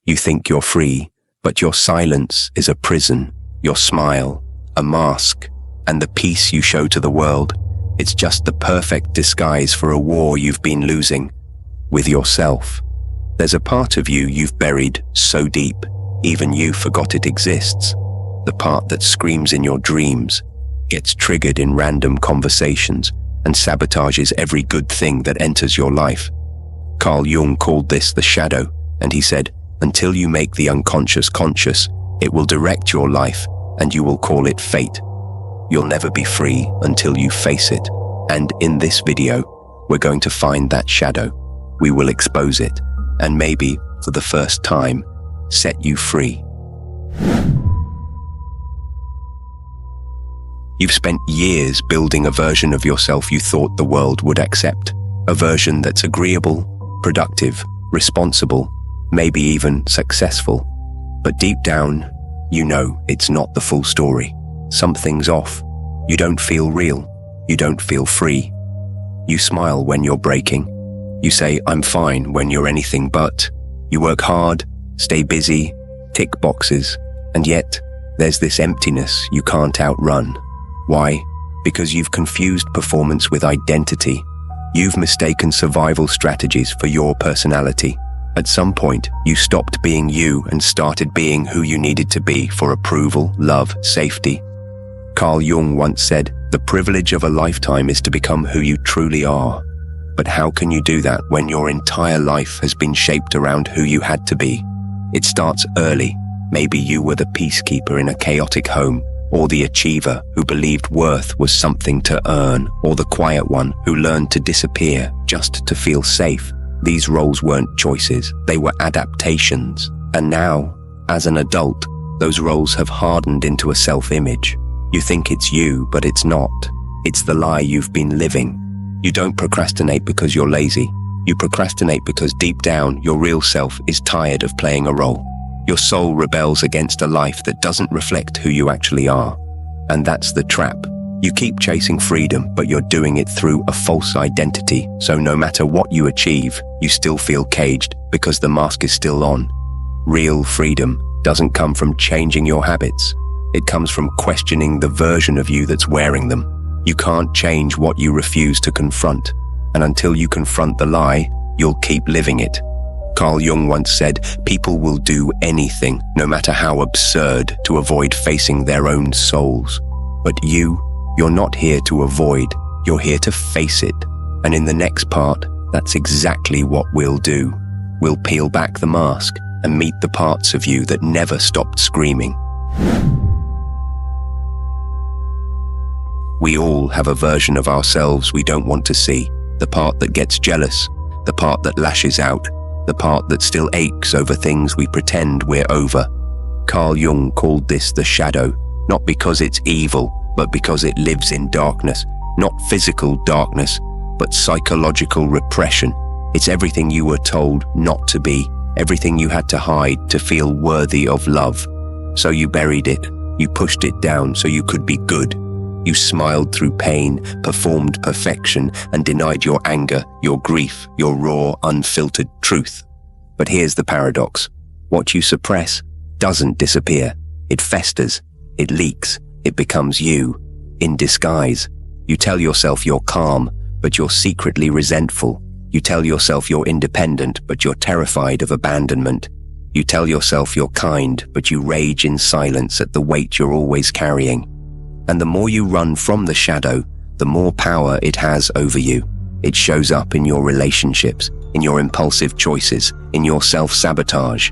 You think you're free, but your silence is a prison, your smile, a mask, and the peace you show to the world, it's just the perfect disguise for a war you've been losing with yourself. There's a part of you you've buried so deep, even you forgot it exists. The part that screams in your dreams, gets triggered in random conversations, and sabotages every good thing that enters your life. Carl Jung called this the shadow, and he said, until you make the unconscious conscious, it will direct your life, and you will call it fate. You'll never be free until you face it. And in this video, we're going to find that shadow. We will expose it, and maybe, for the first time, set you free. You've spent years building a version of yourself you thought the world would accept. A version that's agreeable, productive, responsible, maybe even successful. But deep down, you know it's not the full story. Something's off. You don't feel real. You don't feel free. You smile when you're breaking. You say, I'm fine, when you're anything but. You work hard, stay busy, tick boxes, and yet there's this emptiness you can't outrun. Why? Because you've confused performance with identity. You've mistaken survival strategies for your personality. At some point, you stopped being you and started being who you needed to be for approval, love, safety. Carl Jung once said, the privilege of a lifetime is to become who you truly are. But how can you do that when your entire life has been shaped around who you had to be? It starts early. Maybe you were the peacekeeper in a chaotic home, or the achiever who believed worth was something to earn, or the quiet one who learned to disappear just to feel safe. These roles weren't choices, they were adaptations. And now, as an adult, those roles have hardened into a self-image. You think it's you, but it's not. It's the lie you've been living. You don't procrastinate because you're lazy. You procrastinate because deep down, your real self is tired of playing a role. Your soul rebels against a life that doesn't reflect who you actually are. And that's the trap. You keep chasing freedom, but you're doing it through a false identity. So no matter what you achieve, you still feel caged because the mask is still on. Real freedom doesn't come from changing your habits. It comes from questioning the version of you that's wearing them. You can't change what you refuse to confront. And until you confront the lie, you'll keep living it. Carl Jung once said, people will do anything, no matter how absurd, to avoid facing their own souls. But you're not here to avoid, you're here to face it. And in the next part, that's exactly what we'll do. We'll peel back the mask and meet the parts of you that never stopped screaming. We all have a version of ourselves we don't want to see. The part that gets jealous, the part that lashes out, the part that still aches over things we pretend we're over. Carl Jung called this the shadow, not because it's evil, but because it lives in darkness. Not physical darkness, but psychological repression. It's everything you were told not to be, everything you had to hide to feel worthy of love. So you buried it, you pushed it down so you could be good. You smiled through pain, performed perfection, and denied your anger, your grief, your raw, unfiltered truth. But here's the paradox. What you suppress doesn't disappear. It festers, it leaks, it becomes you, in disguise. You tell yourself you're calm, but you're secretly resentful. You tell yourself you're independent, but you're terrified of abandonment. You tell yourself you're kind, but you rage in silence at the weight you're always carrying. And the more you run from the shadow, the more power it has over you. It shows up in your relationships, in your impulsive choices, in your self-sabotage.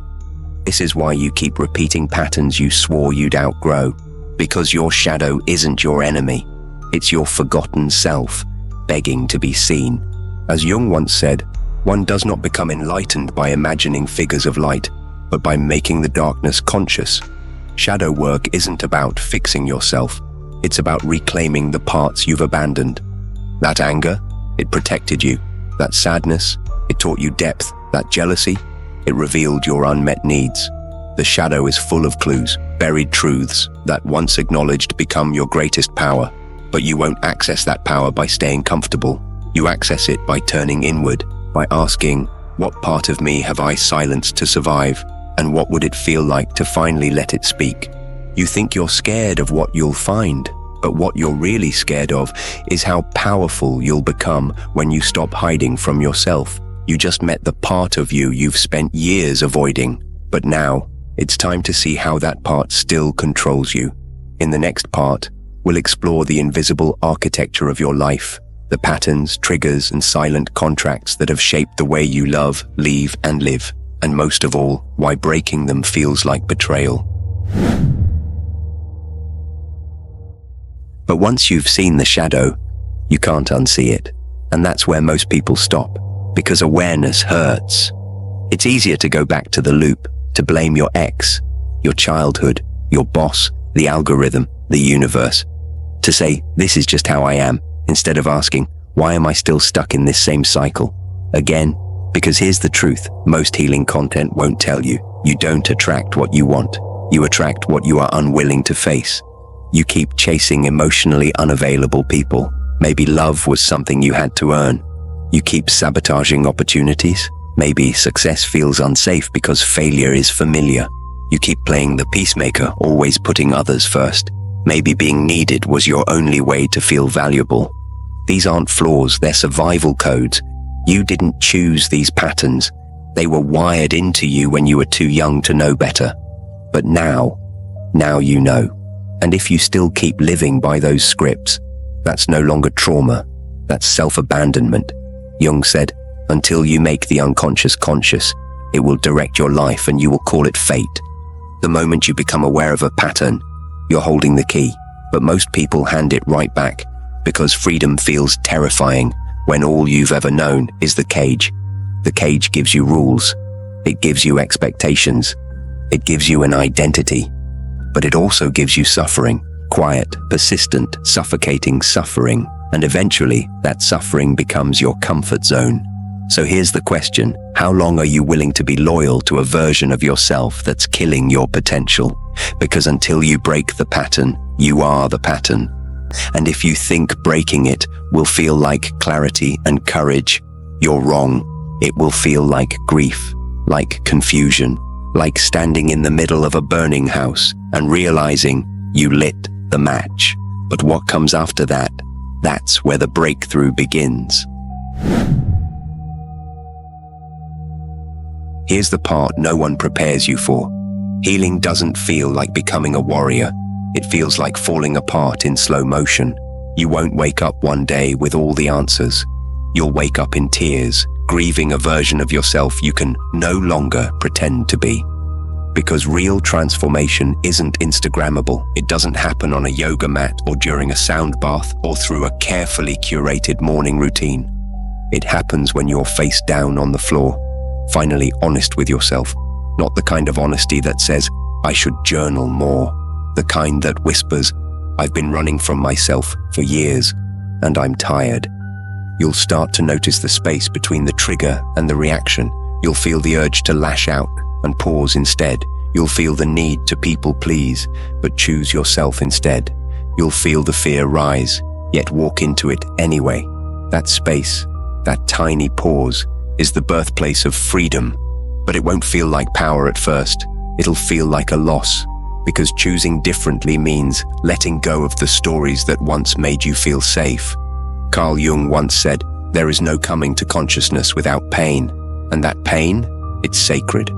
This is why you keep repeating patterns you swore you'd outgrow. Because your shadow isn't your enemy. It's your forgotten self, begging to be seen. As Jung once said, one does not become enlightened by imagining figures of light, but by making the darkness conscious. Shadow work isn't about fixing yourself. It's about reclaiming the parts you've abandoned. That anger, it protected you. That sadness, it taught you depth. That jealousy, it revealed your unmet needs. The shadow is full of clues, buried truths that once acknowledged become your greatest power. But you won't access that power by staying comfortable. You access it by turning inward, by asking, what part of me have I silenced to survive? And what would it feel like to finally let it speak? You think you're scared of what you'll find, but what you're really scared of is how powerful you'll become when you stop hiding from yourself. You just met the part of you you've spent years avoiding, but now it's time to see how that part still controls you. In the next part, we'll explore the invisible architecture of your life, the patterns, triggers, and silent contracts that have shaped the way you love, leave, and live, and most of all, why breaking them feels like betrayal. But once you've seen the shadow, you can't unsee it, and that's where most people stop, because awareness hurts. It's easier to go back to the loop, to blame your ex, your childhood, your boss, the algorithm, the universe, to say, this is just how I am, instead of asking, why am I still stuck in this same cycle? Again, because here's the truth, most healing content won't tell you. You don't attract what you want. You attract what you are unwilling to face. You keep chasing emotionally unavailable people. Maybe love was something you had to earn. You keep sabotaging opportunities. Maybe success feels unsafe because failure is familiar. You keep playing the peacemaker, always putting others first. Maybe being needed was your only way to feel valuable. These aren't flaws, they're survival codes. You didn't choose these patterns. They were wired into you when you were too young to know better. But now you know. And if you still keep living by those scripts, that's no longer trauma, that's self-abandonment. Jung said, until you make the unconscious conscious, it will direct your life and you will call it fate. The moment you become aware of a pattern, you're holding the key, but most people hand it right back because freedom feels terrifying when all you've ever known is the cage. The cage gives you rules, it gives you expectations, it gives you an identity, but it also gives you suffering, quiet, persistent, suffocating suffering, and eventually that suffering becomes your comfort zone. So here's the question, how long are you willing to be loyal to a version of yourself that's killing your potential? Because until you break the pattern, you are the pattern. And if you think breaking it will feel like clarity and courage, you're wrong. It will feel like grief, like confusion, like standing in the middle of a burning house and realizing you lit the match. But what comes after that? That's where the breakthrough begins. Here's the part no one prepares you for. Healing doesn't feel like becoming a warrior. It feels like falling apart in slow motion. You won't wake up one day with all the answers. You'll wake up in tears, grieving a version of yourself you can no longer pretend to be. Because real transformation isn't Instagrammable. It doesn't happen on a yoga mat or during a sound bath or through a carefully curated morning routine. It happens when you're face down on the floor, finally honest with yourself. Not the kind of honesty that says, I should journal more. The kind that whispers, I've been running from myself for years, and I'm tired. You'll start to notice the space between the trigger and the reaction. You'll feel the urge to lash out and pause instead. You'll feel the need to people please, but choose yourself instead. You'll feel the fear rise, yet walk into it anyway. That space, that tiny pause, is the birthplace of freedom. But it won't feel like power at first. It'll feel like a loss, because choosing differently means letting go of the stories that once made you feel safe. Carl Jung once said, there is no coming to consciousness without pain, and that pain, it's sacred,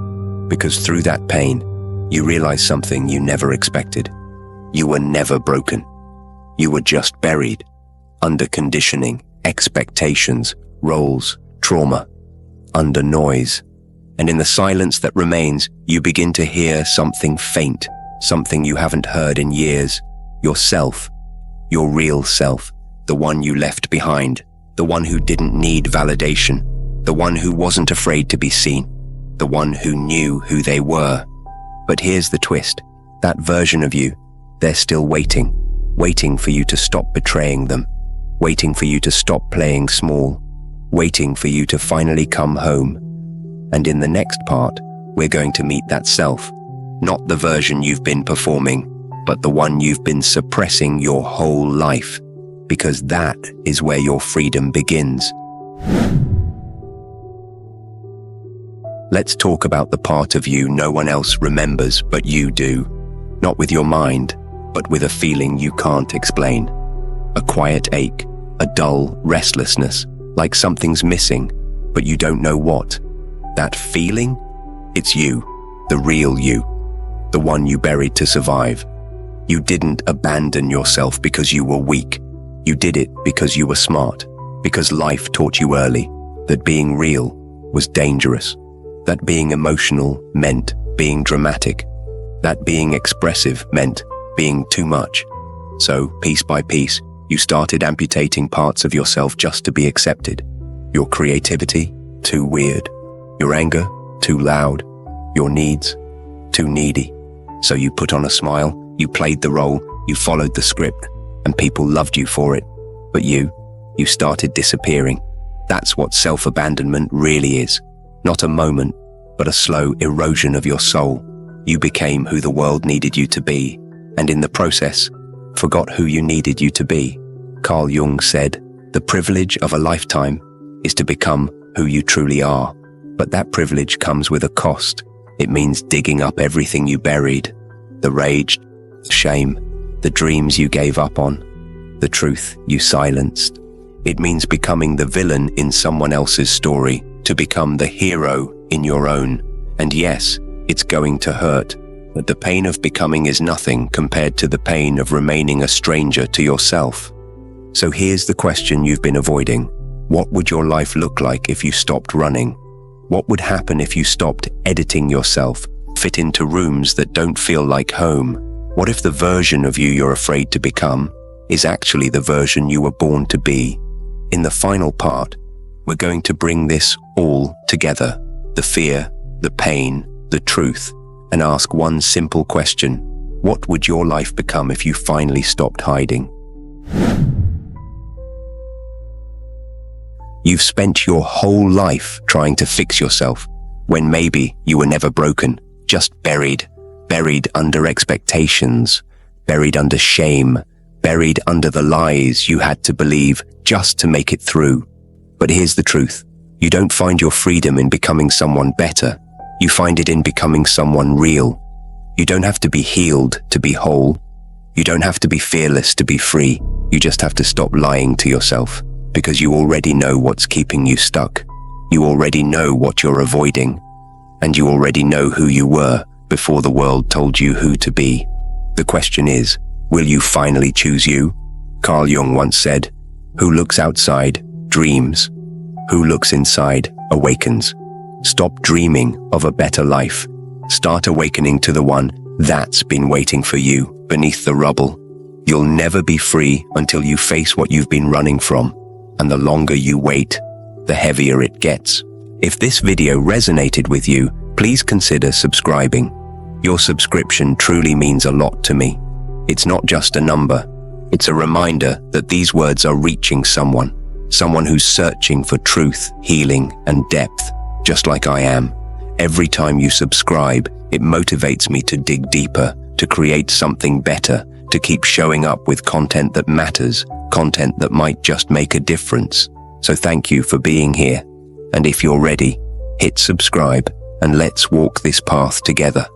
because through that pain, you realize something you never expected. You were never broken. You were just buried, under conditioning, expectations, roles, trauma, under noise. And in the silence that remains, you begin to hear something faint, something you haven't heard in years. Yourself, your real self, the one you left behind, the one who didn't need validation, the one who wasn't afraid to be seen, the one who knew who they were. But here's the twist, that version of you, they're still waiting for you to stop betraying them, waiting for you to stop playing small, waiting for you to finally come home. And in the next part, we're going to meet that self, not the version you've been performing, but the one you've been suppressing your whole life, because that is where your freedom begins. Let's talk about the part of you no one else remembers but you do. Not with your mind, but with a feeling you can't explain. A quiet ache, a dull restlessness, like something's missing, but you don't know what. That feeling? It's you, the real you, the one you buried to survive. You didn't abandon yourself because you were weak. You did it because you were smart, because life taught you early that being real was dangerous, that being emotional meant being dramatic, that being expressive meant being too much. So, piece by piece, you started amputating parts of yourself just to be accepted. Your creativity, too weird. Your anger, too loud. Your needs, too needy. So you put on a smile, you played the role, you followed the script, and people loved you for it. But you started disappearing. That's what self-abandonment really is. Not a moment, but a slow erosion of your soul. You became who the world needed you to be, and in the process, forgot who you needed you to be. Carl Jung said, "The privilege of a lifetime is to become who you truly are." But that privilege comes with a cost. It means digging up everything you buried, the rage, the shame, the dreams you gave up on, the truth you silenced. It means becoming the villain in someone else's story, to become the hero in your own. And yes, it's going to hurt, but the pain of becoming is nothing compared to the pain of remaining a stranger to yourself. So here's the question you've been avoiding. What would your life look like if you stopped running? What would happen if you stopped editing yourself, fit into rooms that don't feel like home? What if the version of you you're afraid to become is actually the version you were born to be? In the final part, we're going to bring this all together, the fear, the pain, the truth, and ask one simple question. What would your life become if you finally stopped hiding? You've spent your whole life trying to fix yourself, when maybe you were never broken, just buried under expectations, buried under shame, buried under the lies you had to believe just to make it through. But here's the truth. You don't find your freedom in becoming someone better. You find it in becoming someone real. You don't have to be healed to be whole. You don't have to be fearless to be free. You just have to stop lying to yourself, because you already know what's keeping you stuck. You already know what you're avoiding. And you already know who you were before the world told you who to be. The question is, will you finally choose you? Carl Jung once said, "Who looks outside dreams. Who looks inside awakens." Stop dreaming of a better life. Start awakening to the one that's been waiting for you beneath the rubble. You'll never be free until you face what you've been running from. And the longer you wait, the heavier it gets. If this video resonated with you, please consider subscribing. Your subscription truly means a lot to me. It's not just a number. It's a reminder that these words are reaching someone who's searching for truth, healing, and depth, just like I am. Every time you subscribe, it motivates me to dig deeper, to create something better, to keep showing up with content that matters, content that might just make a difference. So thank you for being here. And if you're ready, hit subscribe and let's walk this path together.